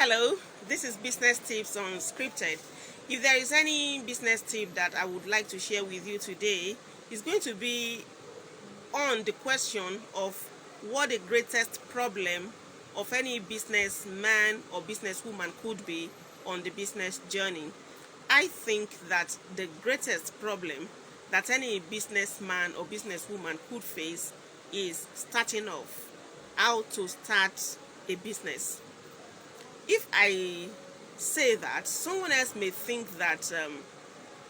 Hello, this is Business Tips Unscripted. If there is any business tip that I would like to share with you today, it's going to be on the question of what the greatest problem of any businessman or businesswoman could be on the business journey. I think that the greatest problem that any businessman or businesswoman could face is starting off, how to start a business. If I say that, someone else may think that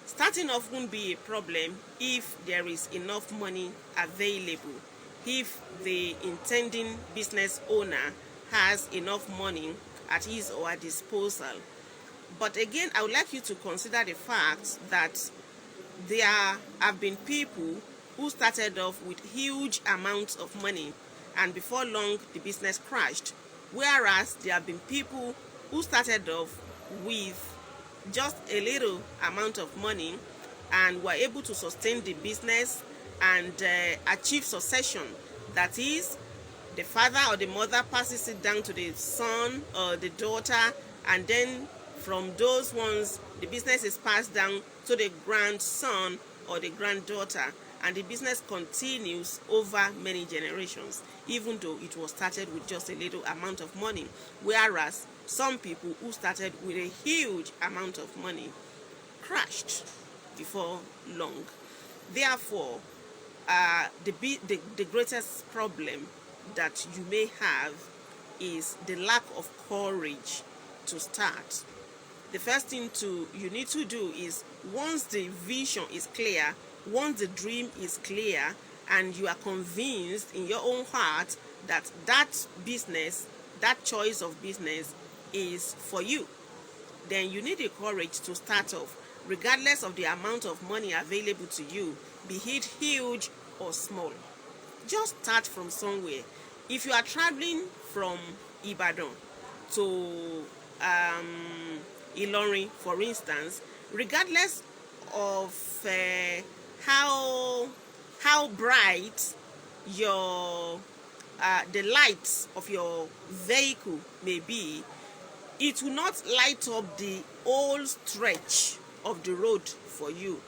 starting off won't be a problem if there is enough money available, if the intending business owner has enough money at his or her disposal. But again, I would like you to consider the fact that there have been people who started off with huge amounts of money, and before long the business crashed. Whereas there have been people who started off with just a little amount of money and were able to sustain the business and achieve succession. That is, the father or the mother passes it down to the son or the daughter, and then from those ones the business is passed down to the grandson or the granddaughter, and the business continues over many generations, even though it was started with just a little amount of money. Whereas some people who started with a huge amount of money crashed before long. Therefore, the greatest problem that you may have is the lack of courage to start. The first thing you need to do is, once the vision is clear, once the dream is clear, and you are convinced in your own heart that that business, that choice of business is for you, then you need the courage to start off, regardless of the amount of money available to you, be it huge or small. Just start from somewhere. If you are traveling from Ibadan to Ilorin, for instance, regardless of how bright your the lights of your vehicle may be, it will not light up the whole stretch of the road for you.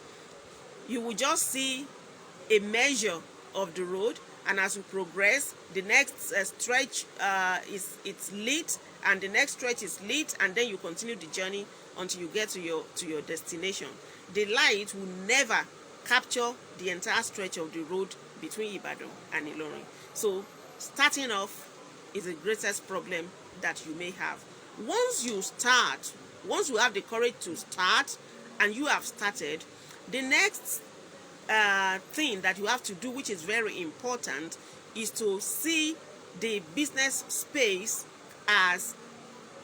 You will just see a measure of the road, and as you progress, the next stretch it's lit, and the next stretch is lit, and then you continue the journey until you get to your destination. The light will never capture the entire stretch of the road between Ibadan and Ilorin. So starting off is the greatest problem that you may have. Once you have the courage to start, and you have started, the next thing that you have to do, which is very important, is to see the business space as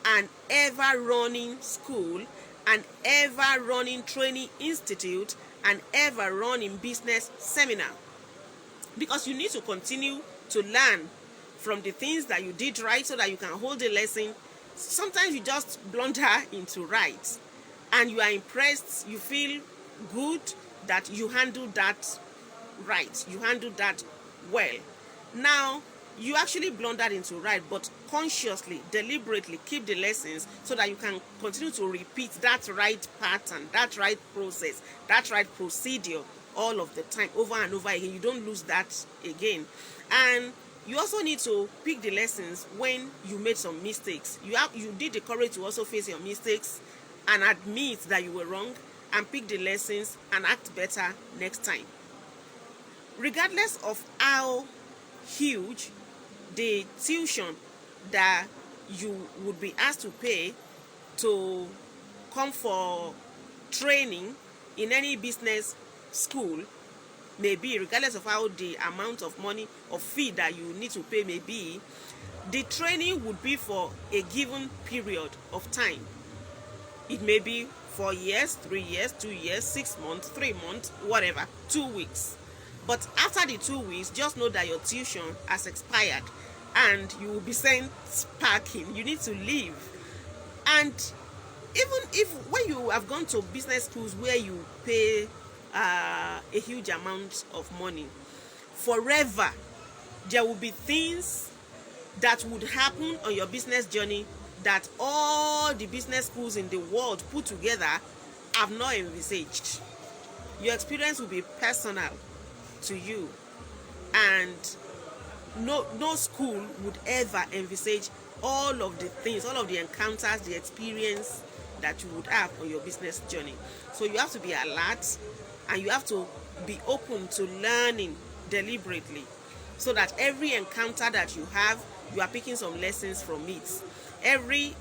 an ever-running school, an ever-running training institute, an ever-running business seminar. Because you need to continue to learn from the things that you did right so that you can hold the lesson. Sometimes you just blunder into right, and you are impressed, you feel good that you handled that right, you handled that well. Now, you actually blundered into right, but consciously, deliberately keep the lessons so that you can continue to repeat that right pattern, that right process, that right procedure all of the time, over and over again. You don't lose that again. And you also need to pick the lessons when you made some mistakes. You did the courage to also face your mistakes and admit that you were wrong, and pick the lessons and act better next time. Regardless of how huge the tuition that you would be asked to pay to come for training in any business school may be, regardless of how the amount of money or fee that you need to pay may be, the training would be for a given period of time. It may be 4 years, 3 years, 2 years, 6 months, 3 months, whatever, 2 weeks. But after the 2 weeks, just know that your tuition has expired and you will be sent packing. You need to leave. And even if when you have gone to business schools where you pay a huge amount of money, forever there will be things that would happen on your business journey that all the business schools in the world put together have not envisaged. Your experience will be personal to you, and no school would ever envisage all of the things, all of the encounters, the experience that you would have on your business journey. So you have to be alert, and you have to be open to learning deliberately, so that every encounter that you have, you are picking some lessons from it. Every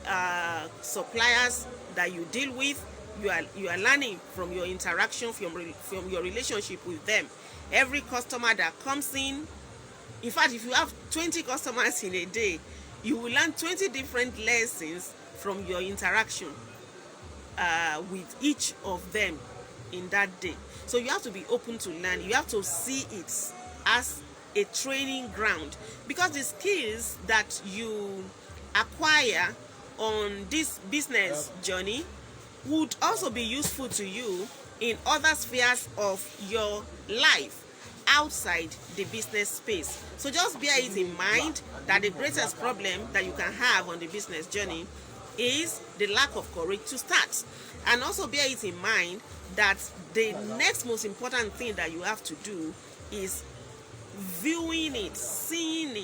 suppliers that you deal with, you are learning from your interaction, from your relationship with them. Every customer that comes in fact, if you have 20 customers in a day, you will learn 20 different lessons from your interaction with each of them in that day. So you have to be open to learn. You have to see it as a training ground, because the skills that you acquire on this business journey would also be useful to you in other spheres of your life outside the business space. So just bear it in mind that the greatest problem that you can have on the business journey is the lack of courage to start. And also bear it in mind that the next most important thing that you have to do is viewing it, seeing it